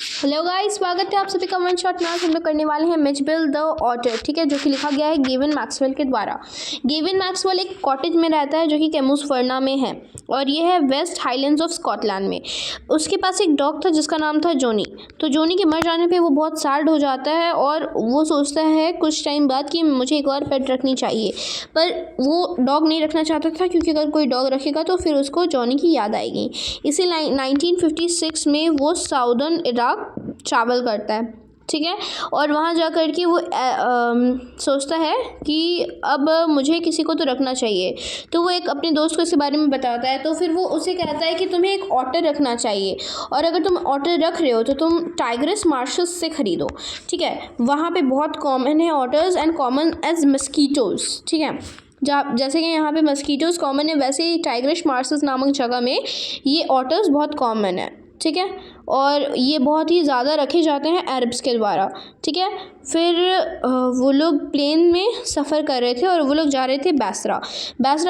Hello guys, स्वागत है आप सभी का वन शॉट में। आज हम लोग करने वाले हैं मिचबिल द ऑटर, ठीक है, जो कि लिखा गया है गेविन मैक्सवेल के द्वारा। गेविन मैक्सवेल एक कॉटेज में रहता है जो कि कैमुसफर्ना में है और ये है वेस्ट हाईलैंड्स ऑफ स्कॉटलैंड में। उसके पास एक डॉग था जिसका नाम था जोनी। तो जोनी के मर जाने पे वो बहुत सैड हो जाता है और वो सोचता है कुछ टाइम बाद कि मुझे एक और पेट रखनी चाहिए, पर वो डॉग नहीं रखना चाहता था क्योंकि अगर कोई डॉग रखेगा तो फिर उसको जॉनी की याद आएगी। इसी 1956 में वो साउदर्न इराक ट्रैवल करता है, ठीक है, और वहाँ जा कर के वो सोचता है कि अब मुझे किसी को तो रखना चाहिए। तो वो एक अपने दोस्त को इसके बारे में बताता है। तो फिर वो उसे कहता है कि तुम्हें एक ऑटर रखना चाहिए और अगर तुम ऑटर रख रहे हो तो तुम टाइग्रेस मार्शल्स से ख़रीदो, ठीक है। वहाँ पे बहुत कॉमन है otters and common as mosquitoes, ठीक है। जैसे कि यहाँ पे मस्कीटोज़ कॉमन है, वैसे ही टाइग्रेस मार्शल्स नामक जगह में ये ऑटर्स बहुत कॉमन है, ठीक है, और ये बहुत ही ज़्यादा रखे जाते हैं अरब्स के द्वारा, ठीक है। फिर वो लोग प्लेन में सफ़र कर रहे थे और वो लोग जा रहे थे बैसरा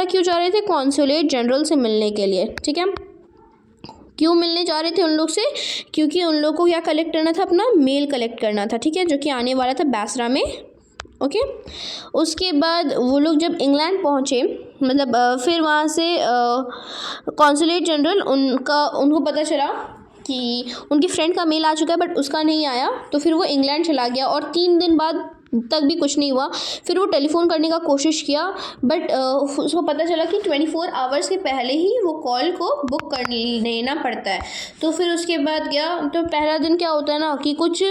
क्यों जा रहे थे? कॉन्सुलेट जनरल से मिलने के लिए, ठीक है। क्यों मिलने जा रहे थे उन लोग से? क्योंकि उन लोग को क्या कलेक्ट करना था? अपना मेल कलेक्ट करना था, ठीक है, जो कि आने वाला था बैसरा में, ओके। उसके बाद वो लोग जब इंग्लैंड पहुँचे, मतलब फिर वहाँ से कॉन्सुलेट जनरल उनको पता चला कि उनकी फ्रेंड का मेल आ चुका है बट उसका नहीं आया। तो फिर वो इंग्लैंड चला गया और 3 दिन बाद तक भी कुछ नहीं हुआ। फिर वो टेलीफोन करने का कोशिश किया बट उसको पता चला कि 24 आवर्स के पहले ही वो कॉल को बुक कर लेना पड़ता है। तो फिर उसके बाद गया। तो पहला दिन क्या होता है ना कि कुछ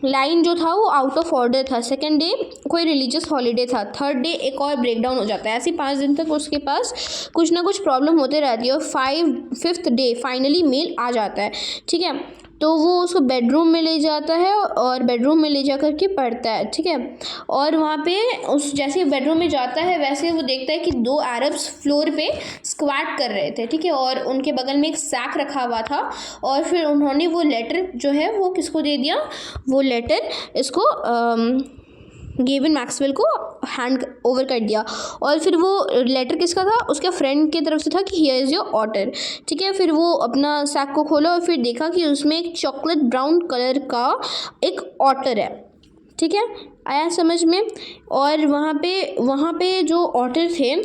लाइन जो था वो आउट ऑफ ऑर्डर था। सेकेंड डे कोई रिलीजियस हॉलीडे था। थर्ड डे एक और ब्रेकडाउन हो जाता है। ऐसे 5 दिन तक उसके पास कुछ ना कुछ प्रॉब्लम होते रहती है और फिफ्थ डे फाइनली मेल आ जाता है, ठीक है। तो वो उसको बेडरूम में ले जाता है और बेडरूम में ले जा कर के पढ़ता है, ठीक है। और वहाँ पे उस जैसे बेडरूम में जाता है वैसे वो देखता है कि 2 अरब्स फ्लोर पे स्क्वाट कर रहे थे, ठीक है, और उनके बगल में एक सैक रखा हुआ था। और फिर उन्होंने वो लेटर जो है वो किसको दे दिया? वो लेटर इसको गेविन मैक्सवेल को हैंड ओवर कर दिया। और फिर वो लेटर किसका था? उसके फ्रेंड की तरफ से था कि हियर इज़ योर ऑटर, ठीक है। फिर वो अपना सैक को खोला और फिर देखा कि उसमें एक चॉकलेट ब्राउन कलर का एक ऑटर है, ठीक है, आया समझ में। और वहाँ पे जो ऑटर थे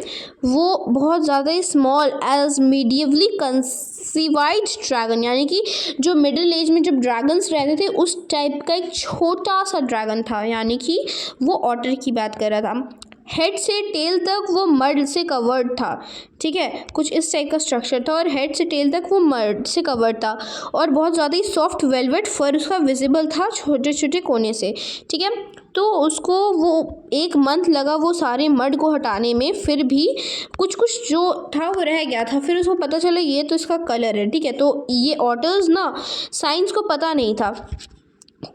वो बहुत ज़्यादा ही स्मॉल एज मीडियवली कंसीवाइड ड्रैगन, यानी कि जो मिडिल एज में जब ड्रैगन्स रहते थे उस टाइप का एक छोटा सा ड्रैगन था, यानी कि वो ऑटर की बात कर रहा था। हेड से टेल तक वो मड से कवर्ड था, ठीक है, कुछ इस टाइप का स्ट्रक्चर था और हेड से टेल तक वो मड से कवर्ड था और बहुत ज़्यादा ही सॉफ्ट वेलवेट फर उसका विजिबल था छोटे छोटे कोने से, ठीक है। तो उसको वो 1 मंथ लगा वो सारे मड को हटाने में, फिर भी कुछ कुछ जो था वो रह गया था। फिर उसको पता चला ये तो इसका कलर है, ठीक है। तो ये ऑटर्स ना साइंस को पता नहीं था।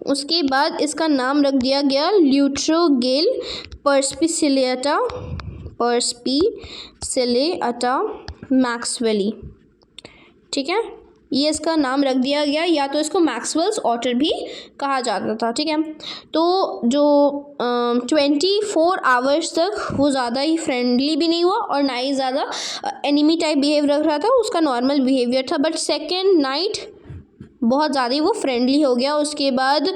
उसके बाद इसका नाम रख दिया गया ल्यूट्रोगेल पर्स्पिसिलिएटा मैक्सवेली, ठीक है, ये इसका नाम रख दिया गया। या तो इसको मैक्सवेल्स ऑटर भी कहा जाता था, ठीक है। तो जो 24 आवर्स तक वो ज़्यादा ही फ्रेंडली भी नहीं हुआ और ना ही ज़्यादा एनिमी टाइप बिहेव रख रहा था, उसका नॉर्मल बिहेवियर था। बट सेकेंड नाइट बहुत ज़्यादा ही वो फ्रेंडली हो गया। उसके बाद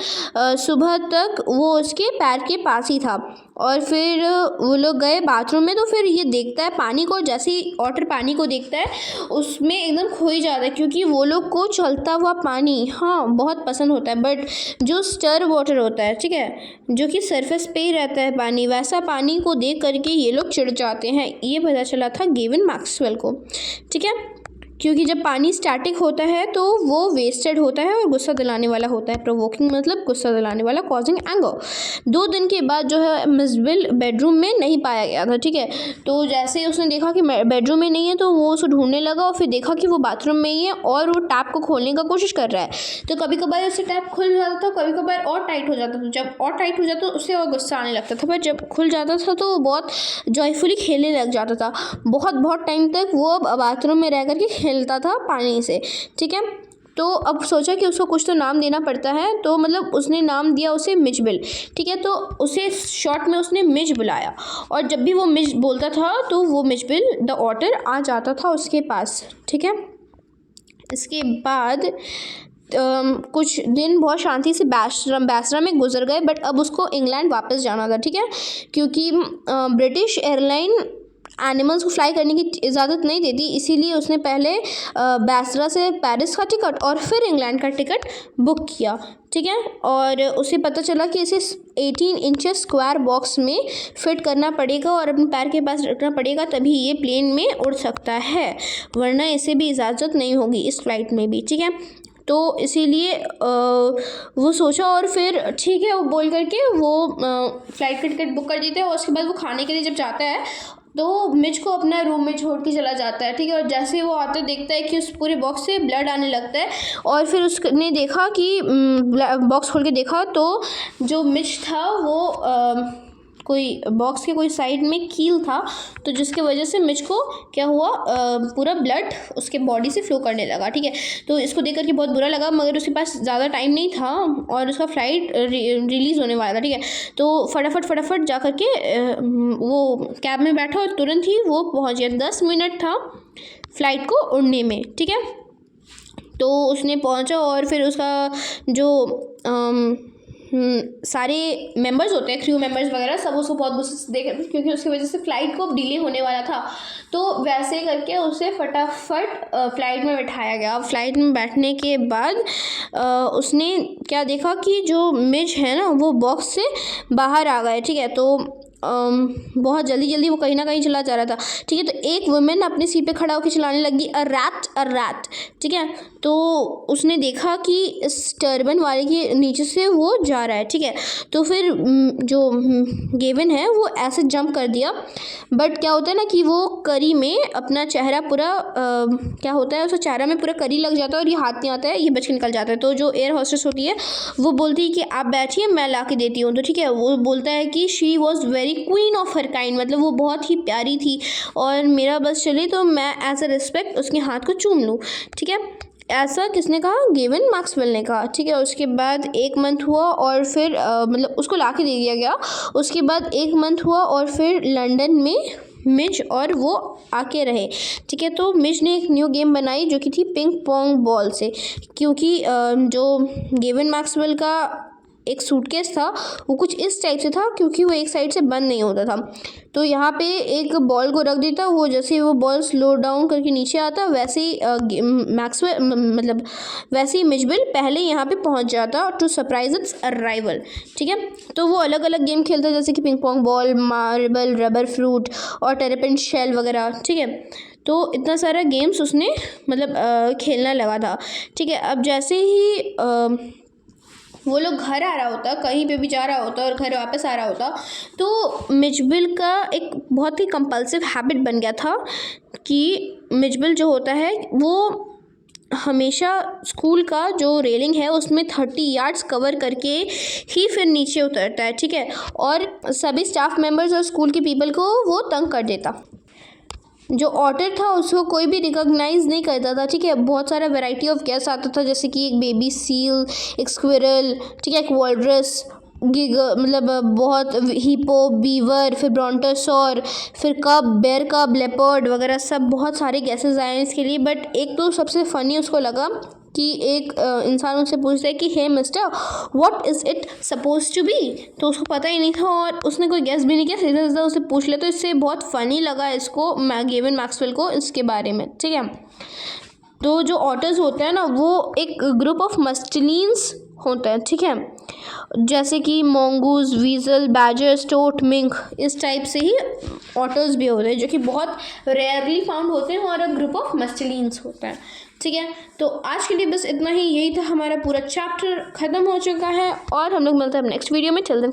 सुबह तक वो उसके पैर के पास ही था और फिर वो लोग गए बाथरूम में। तो फिर ये देखता है पानी को, जैसे ही ऑटर पानी को देखता है उसमें एकदम खो ही जाता है क्योंकि वो लोग को चलता हुआ पानी हाँ बहुत पसंद होता है। बट जो स्टर वाटर होता है, ठीक है, जो कि सरफेस पे ही रहता है पानी, वैसा पानी को देख करके ये लोग चिढ़ जाते हैं। ये पता चला था गेविन मैक्सवेल को, ठीक है, क्योंकि जब पानी स्टैटिक होता है तो वो वेस्टेड होता है और गुस्सा दिलाने वाला होता है। प्रोवोकिंग मतलब गुस्सा दिलाने वाला, कॉजिंग एंगर। 2 दिन के बाद जो है मिसबिल बेडरूम में नहीं पाया गया था, ठीक है। तो जैसे उसने देखा कि बेडरूम में नहीं है तो वो उसको ढूंढने लगा और फिर देखा कि वो बाथरूम में ही है और वो टैप को खोलने का कोशिश कर रहा है। तो कभी कभार उससे टैप खुल जाता था, कभी कभार और टाइट हो जाता था। जब और टाइट हो जाता तो उससे और गुस्सा आने लगता था, पर जब खुल जाता था तो वो बहुत जॉयफुली खेलने लग जाता था। बहुत टाइम तक वो बाथरूम में रह करके खेलता था पानी से, ठीक है। तो अब सोचा कि उसको कुछ तो नाम देना पड़ता है, तो मतलब उसने नाम दिया उसे मिचबिल, ठीक है। तो उसे शॉर्ट में उसने मिच बुलाया और जब भी वो मिच बोलता था तो वो मिचबिल द ऑटर आ जाता था उसके पास, ठीक है। इसके बाद कुछ दिन बहुत शांति से बैसरा में गुजर गए, बट अब उसको इंग्लैंड वापस जाना था, ठीक है, क्योंकि ब्रिटिश एयरलाइन एनिमल्स को फ्लाई करने की इजाज़त नहीं देती, इसीलिए उसने पहले बैसरा से पेरिस का टिकट और फिर इंग्लैंड का टिकट बुक किया, ठीक है। और उसे पता चला कि इसे 18 इंचेस स्क्वायर बॉक्स में फिट करना पड़ेगा और अपने पैर के पास रखना पड़ेगा, तभी ये प्लेन में उड़ सकता है, वरना इसे भी इजाज़त नहीं होगी इस फ्लाइट में भी, ठीक है। तो इसीलिए वो सोचा और फिर ठीक है वो बोल करके वो फ़्लाइट का टिकट बुक कर देते हैं। और उसके बाद वो खाने के लिए जब जाता है तो मिच को अपना रूम में छोड़ के चला जाता है, ठीक है। और जैसे ही वो आता देखता है कि उस पूरे बॉक्स से ब्लड आने लगता है, और फिर उसने देखा कि बॉक्स खोल के देखा तो जो मिच था वो कोई बॉक्स के कोई साइड में कील था, तो जिसके वजह से मिच को क्या हुआ, पूरा ब्लड उसके बॉडी से फ्लो करने लगा, ठीक है। तो इसको देख करके बहुत बुरा लगा, मगर उसके पास ज़्यादा टाइम नहीं था और उसका फ़्लाइट रिलीज़ होने वाला था, ठीक है। तो फटाफट जा कर के वो कैब में बैठा और तुरंत ही वो पहुंच गया। 10 मिनट था फ़्लाइट को उड़ने में, ठीक है। तो उसने पहुंचा और फिर उसका जो सारे मेंबर्स होते हैं, क्रू मेंबर्स वगैरह, सब उसको बहुत गुस्से से देख रहे थे, क्योंकि उसकी वजह से फ़्लाइट को डिले होने वाला था। तो वैसे करके उसे फटाफट फ़्लाइट में बैठाया गया। फ़्लाइट में बैठने के बाद उसने क्या देखा कि जो मिच है ना वो बॉक्स से बाहर आ गए, ठीक है। तो बहुत जल्दी वो कहीं ना कहीं चला जा रहा था, ठीक है। तो एक वुमेन अपनी सीट पे खड़ा होकर चिल्लाने लगी, अ रैट, ठीक है। तो उसने देखा कि इस टर्बन वाले के नीचे से वो जा रहा है, ठीक है। तो फिर जो गेविन है वो ऐसे जंप कर दिया, बट क्या होता है ना कि वो करी में अपना चेहरा पूरा क्या होता है, उसका चेहरा में पूरा करी लग जाता है और ये हाथ नहीं आता है, ये बच के निकल जाता है। तो जो एयर होस्टेस होती है वो बोलती है कि आप बैठिए, मैं ला के देती हूँ, तो ठीक है। वो बोलता है कि she was very queen of her kind, मतलब वो बहुत ही प्यारी थी और मेरा बस चले तो मैं एज अ रिस्पेक्ट उसके हाथ को चूम लूँ, ठीक है। ऐसा किसने कहा, गेविन मैक्सवेल ने कहा, ठीक है। उसके बाद 1 मंथ हुआ और फिर मतलब उसको ला के दे दिया गया। उसके बाद 1 मंथ हुआ और फिर लंदन में मिच और वो आके रहे, ठीक है। तो मिच ने एक न्यू गेम बनाई जो कि थी पिंग पोंग बॉल से, क्योंकि जो गेविन मैक्सवेल का एक सूटकेस था वो कुछ इस टाइप से था, क्योंकि वो एक साइड से बंद नहीं होता था। तो यहाँ पे एक बॉल को रख देता, वो जैसे ही वो बॉल स्लो डाउन करके नीचे आता वैसे ही मैक्सवेल मतलब वैसे ही मिचबिल पहले यहाँ पे पहुँच जाता टू सरप्राइज इट्स अराइवल, ठीक है। तो वो अलग अलग गेम खेलता जैसे कि ping pong ball, marble, rubber fruit और टेरेपेन शेल वगैरह, ठीक है। तो इतना सारा गेम्स उसने मतलब खेलना लगा था, ठीक है। अब जैसे ही वो लोग घर आ रहा होता, कहीं पे भी जा रहा होता और घर वापस आ रहा होता, तो मिचबिल का एक बहुत ही कंपल्सिव हैबिट बन गया था कि मिचबिल जो होता है वो हमेशा स्कूल का जो रेलिंग है उसमें 30 यार्ड्स कवर करके ही फिर नीचे उतरता है, ठीक है। और सभी स्टाफ मेंबर्स और स्कूल के पीपल को वो तंग कर देता। जो ऑटर था उसको कोई भी रिकॉग्नाइज़ नहीं करता था, ठीक है। बहुत सारा वैरायटी ऑफ गेस्ट आता था, जैसे कि एक बेबी सील, एक स्क्विरल, ठीक है, एक वॉल्ड्रस, मतलब बहुत हिपो, बीवर, फिर ब्रोंटोसॉर, फिर कब, बेयर कब, लेपर्ड वगैरह सब बहुत सारे गेसेस आए हैं इसके लिए। बट एक तो सबसे फ़नी उसको लगा कि एक इंसान उससे पूछता है कि hey mister, what is it suppose to be. तो उसको पता ही नहीं था और उसने कोई गेस भी नहीं किया, सीधा सीधा उससे पूछ ले। तो इससे बहुत फ़नी लगा इसको, गेविन मैक्सवेल को, इसके बारे में, ठीक है। तो जो ऑटर्स होते हैं ना वो एक ग्रुप ऑफ मस्टलिन्स होते हैं, ठीक है, जैसे कि मोंगूज, वीजल, बैजर, टोट, मिंक, इस टाइप से ही ऑटर्स भी होते हैं जो कि बहुत रेयरली फाउंड होते हैं और ग्रुप ऑफ मस्टलिन्स होते हैं, ठीक है। तो आज के लिए बस इतना ही, यही था हमारा पूरा चैप्टर ख़त्म हो चुका है और हम लोग मिलते हैं नेक्स्ट वीडियो में। Till then